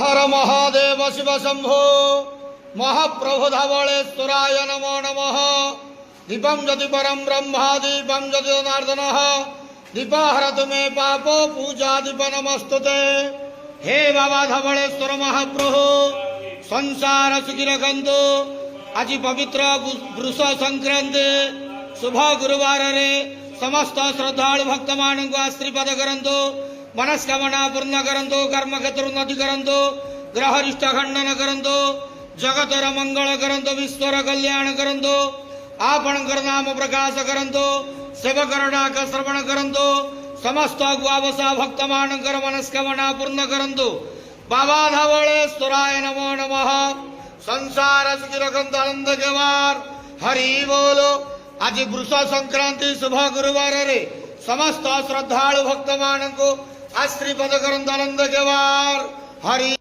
हर महादेव शिव शंभो महाप्रभु धवलेश्वराय नमो नमः। दीपं ज्योति परम ब्रह्मा दीपं ज्योति जनार्दन दीपाहरतु मे पापो पूजा दीप नमस्तुते। हे बाबा धवलेश्वर महाप्रभु संसार सुखी रखंतु। आज पवित्र वृष संक्रांति शुभ गुरुवार रे समस्त श्रद्धालु भक्त मान को आशीर्वाद करंतु। मनस्कामना पूर्ण करंतु। कर्म क्षेत्र उन्नति करंतु। ग्रहरिष्ठ खंडन करंतु। जगतर मंगल करंतु। विश्वर कल्याण करंतु। आपणकर नाम प्रकाश करंतु। सेवकर डाक श्रवण करंतु। समस्त गुआवसा भक्त मानकर मनस्कामना पूर्ण करंतु। बाबा धवलेश्वराय नमो नमः। संसार सुखी रखंतु आनंद केवार हरि बोलो। आज वृष संक्रांति शुभ गुरुवार रे समस्त श्रद्धालु भक्त मान को आशीर्वाद करंतु आनंद केवार हरि।